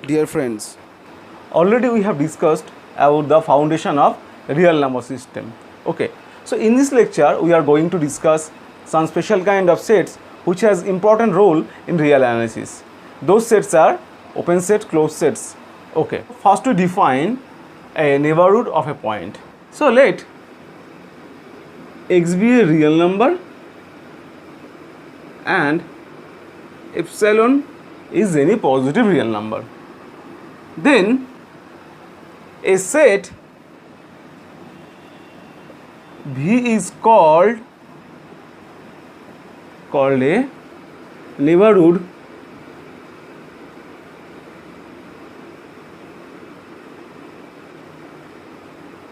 Dear friends, already we have discussed about the foundation of real number system. Okay, so in this lecture we are going to discuss some special kind of sets which has important role in real analysis. Those sets are open set, closed sets. Okay, first to define a neighborhood of a point. So let x be a real number and epsilon is any positive real number. Then a set V is called a neighborhood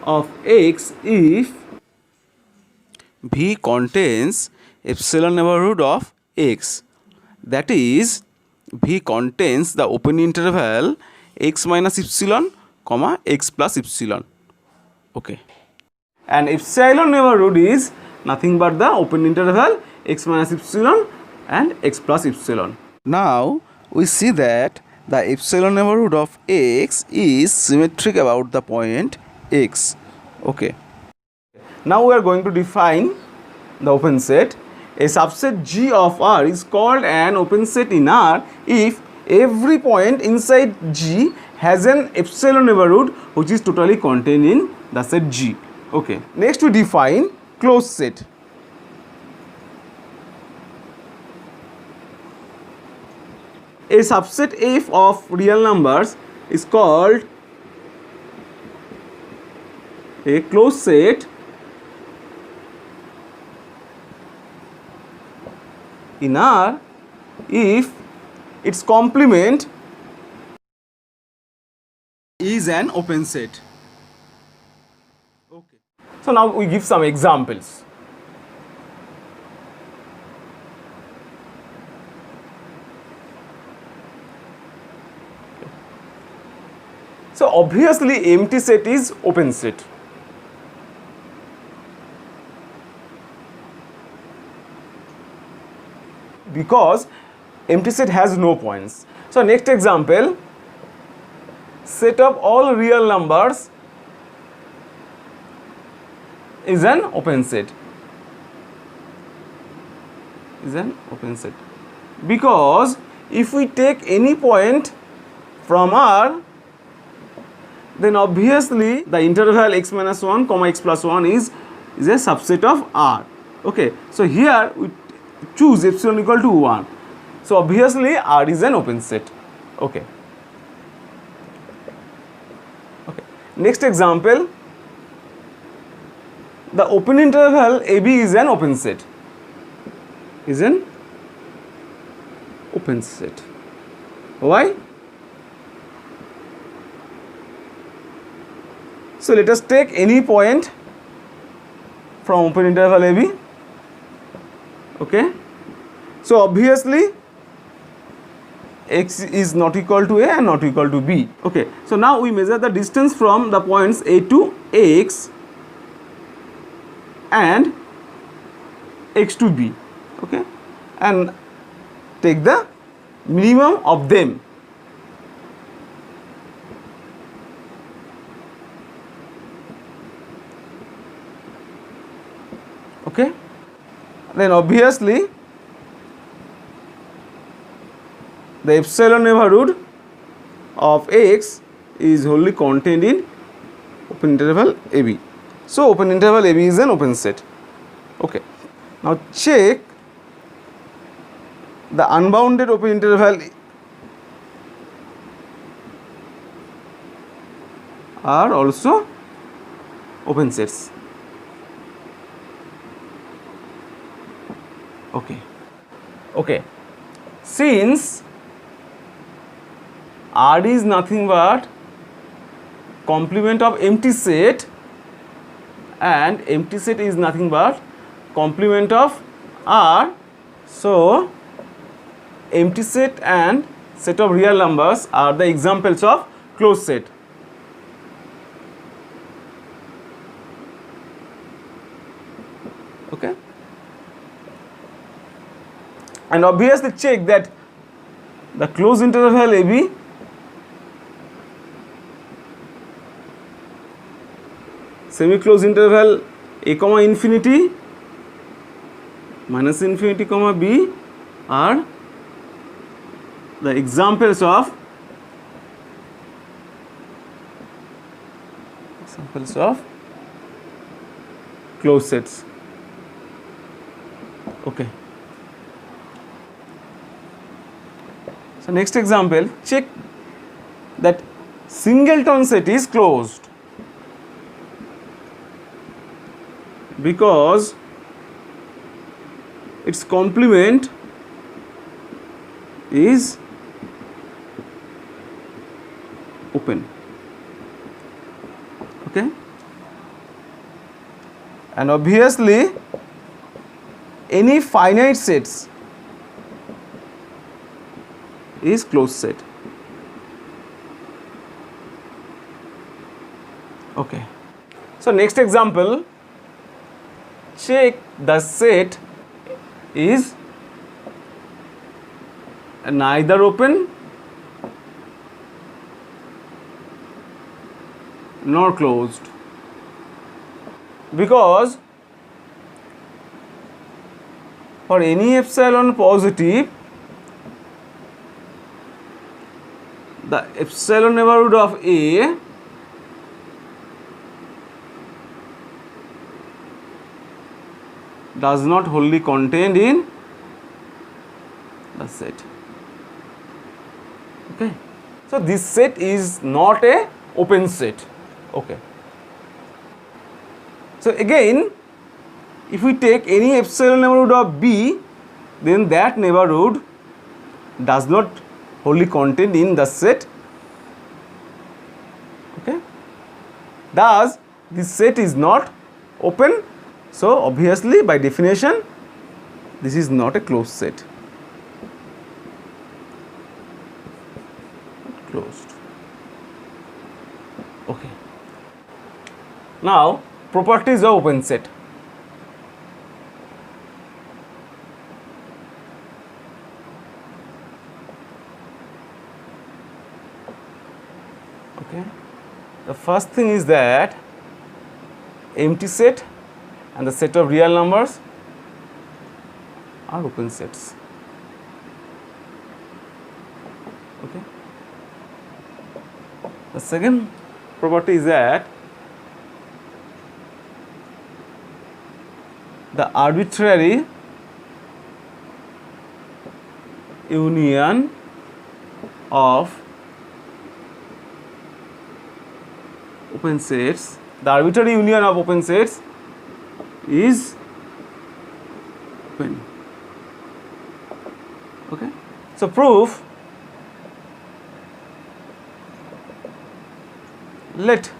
of X if V contains epsilon neighborhood of X, that is V contains the open interval x minus epsilon comma x plus epsilon. Okay, and epsilon neighborhood is nothing but the open interval x minus epsilon and x plus epsilon. now we see that the epsilon neighborhood of X is symmetric about the point X. Okay. Now we are going to define the open set. A subset G of R is called an open set in R if every point inside G has an epsilon neighborhood which is totally contained in the set G. Okay. Next we define closed set. A subset F of real numbers is called a closed set in R if its complement is an open set. Okay. So now we give some examples. So obviously empty set is open set. Because empty set has no points. So next example, set of all real numbers is an open set. Because if we take any point from R, then obviously the interval x minus 1 comma x plus 1 is a subset of R. Okay, so here we choose epsilon equal to 1. So obviously R is an open set. Okay. Next example, the open interval AB is an open set. Why? So let us take any point from open interval AB. Okay. So obviously x is not equal to A and not equal to B. Okay. So now we measure the distance from the points A to X and X to B. Okay. And take the minimum of them. Okay. Then obviously the epsilon neighborhood of X is wholly contained in open interval AB. So open interval AB is an open set. Okay. Now check the unbounded open interval are also open sets. Okay. Since R is nothing but complement of empty set and empty set is nothing but complement of R, so empty set and set of real numbers are the examples of closed set. Okay. And obviously check that the closed interval AB semi closed interval a comma infinity, minus infinity comma b are the examples of closed sets. Okay. So next example, check that singleton set is closed because its complement is open. Okay, and obviously any finite sets is closed set. Okay, so next example, check the set is neither open nor closed because for any epsilon positive, the epsilon neighborhood of A does not wholly contained in the set. Okay, so this set is not a open set. Okay, so again, if we take any epsilon neighborhood of B, then that neighborhood does not wholly contained in the set. Okay, thus this set is not open. So obviously by definition this is not a closed set. Closed. Okay. Now properties of open set. Okay. The first thing is that empty set and the set of real numbers are open sets. Okay. The second property is that the arbitrary union of open sets, the arbitrary union of open sets is open. Okay. So proof, let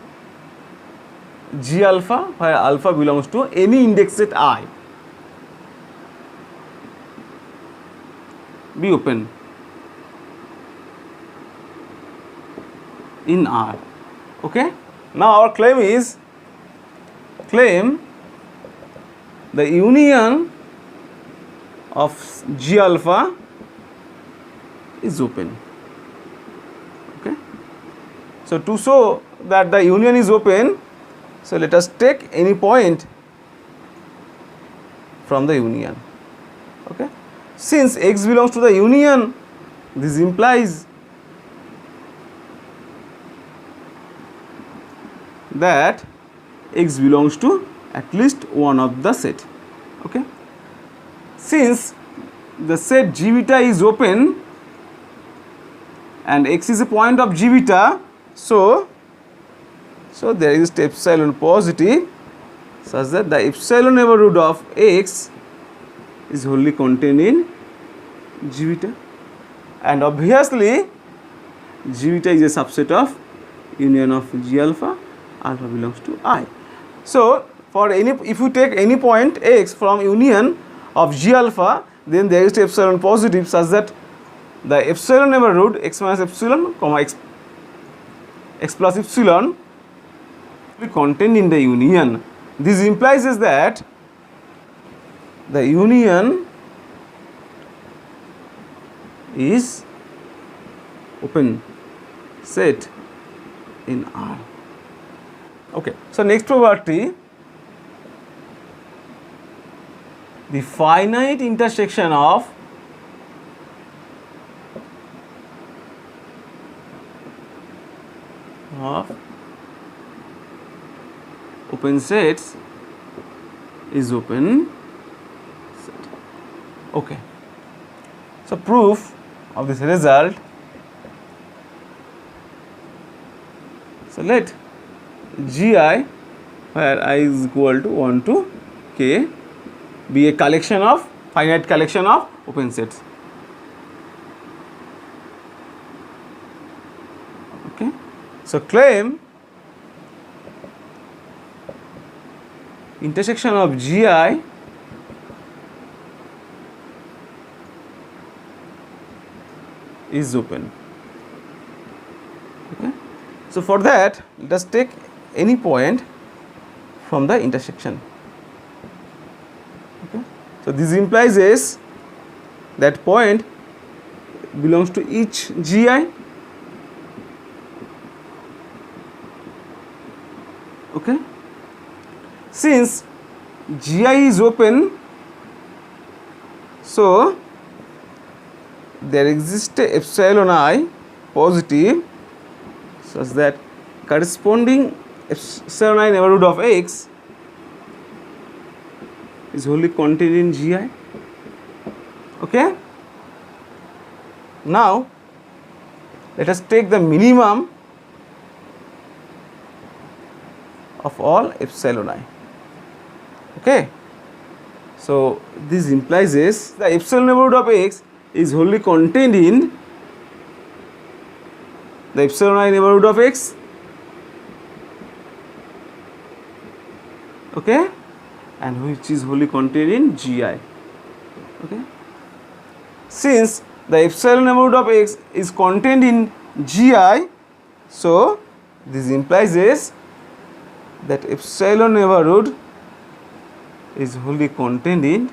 G alpha, where alpha belongs to any index set I, be open in R. Okay. Now our claim is, the union of G alpha is open. Okay. So to show that the union is open, so let us take any point from the union. Okay. Since X belongs to the union, this implies that X belongs to at least one of the set. Okay. Since the set G beta is open and X is a point of G beta, so there is epsilon positive such that the epsilon neighborhood of X is wholly contained in G beta, and obviously G beta is a subset of union of G alpha, alpha belongs to I. So for any, if you take any point X from union of G alpha, then there is epsilon positive such that the epsilon neighborhood X minus epsilon comma X plus epsilon will be contained in the union. This implies is that the union is open set in R. Okay, so next property, the finite intersection of open sets is open set. Okay, so proof of this result. So let Gi, where I is equal to 1 to k, be a collection of finite collection of open sets. Okay, so claim intersection of Gi is open. Okay, so for that let us take any point from the intersection. Okay, so this implies is that point belongs to each Gi. Okay, since Gi is open, so there exists a epsilon I positive such that corresponding epsilon I neighborhood of x is wholly contained in Gi. Okay, now let us take the minimum of all epsilon I. Okay, so this implies is the epsilon neighborhood of x is wholly contained in the epsilon I neighborhood of x. Okay, and which is wholly contained in Gi. Okay, since the epsilon neighborhood of x is contained in Gi, so this implies is that epsilon neighborhood is wholly contained in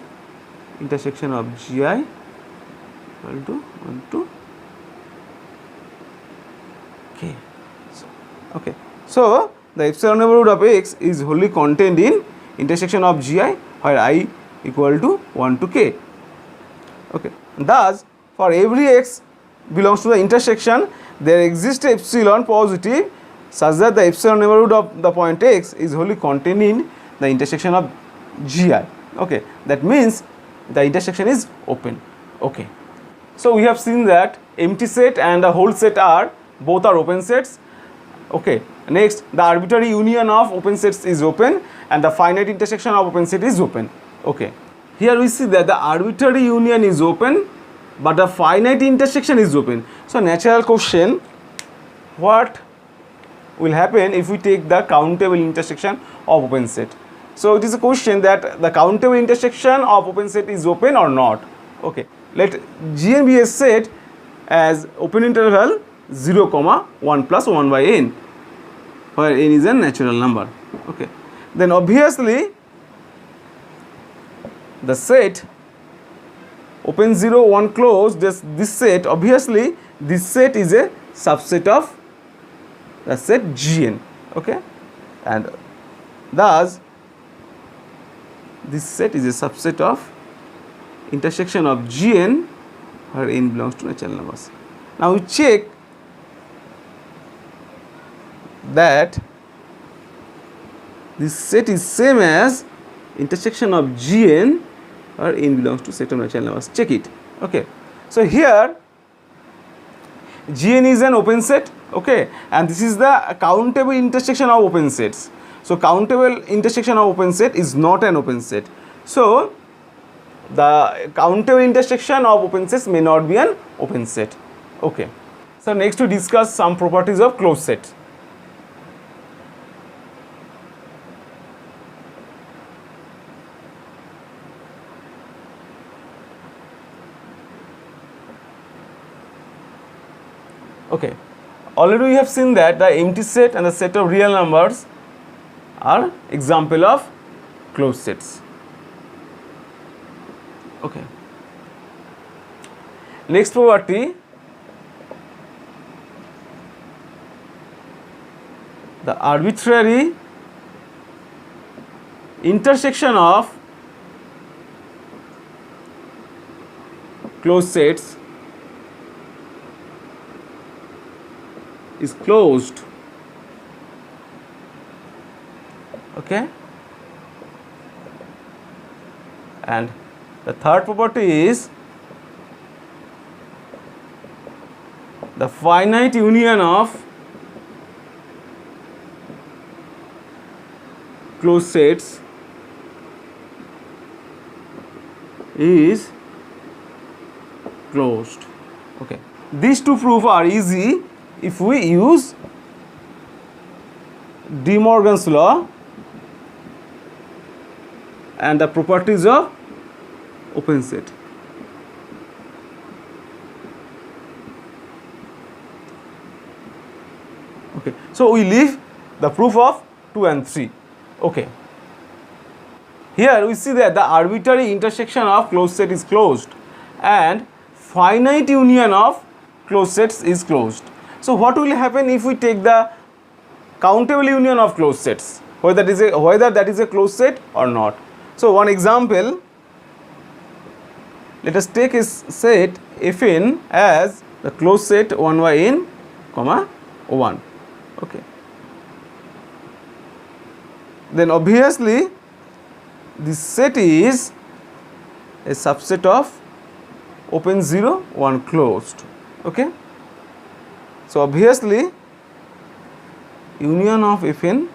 intersection of Gi equal to 1 to k. Okay, so the epsilon neighborhood of x is wholly contained in intersection of Gi where I equal to 1 to k. Okay, thus for every x belongs to the intersection there exists epsilon positive such that the epsilon neighborhood of the point x is wholly contained in the intersection of Gi. Okay, that means the intersection is open. Okay, so we have seen that empty set and the whole set are both are open sets. Okay, next the arbitrary union of open sets is open and the finite intersection of open set is open. Okay, here we see that the arbitrary union is open but the finite intersection is open. So natural question, what will happen if we take the countable intersection of open set? So it is a question that the countable intersection of open set is open or not. Okay, let Gn be a set as open interval 0, 1 plus 1 by n, where n is a natural number. Okay, then obviously the set open 0, 1 closed, this set, obviously this set is a subset of the set Gn. Okay, and thus this set is a subset of intersection of Gn where n belongs to natural numbers. Now we check that this set is same as intersection of Gn where n belongs to set of natural numbers. Check it. Okay, so here Gn is an open set. Okay, and this is the countable intersection of open sets. So countable intersection of open set is not an open set. So the countable intersection of open sets may not be an open set. Okay, so next to discuss some properties of closed set. Okay, already we have seen that the empty set and the set of real numbers are example of closed sets. Okay, next property, the arbitrary intersection of closed sets is closed. Okay, and the third property is the finite union of closed sets is closed. Okay, these two proofs are easy if we use De Morgan's law and the properties of open set. Okay, so we leave the proof of 2 and 3. Okay, here we see that the arbitrary intersection of closed set is closed and finite union of closed sets is closed. So what will happen if we take the countable union of closed sets, whether that is a closed set or not? So one example, let us take a set Fn as the closed set 1 by n comma 1. Okay, then obviously this set is a subset of open 0 1 closed. Okay, so obviously union of Fn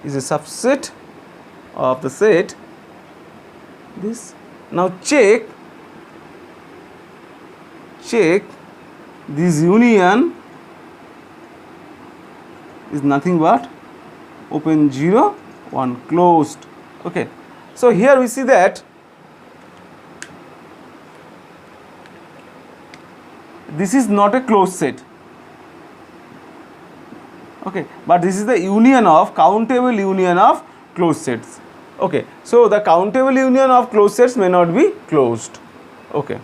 is a subset of the set this. Now check this union is nothing but open 0 1 closed. Okay, so here we see that this is not a closed set. Okay, but this is the union of countable union of closed sets. Okay, so the countable union of closed sets may not be closed. Okay.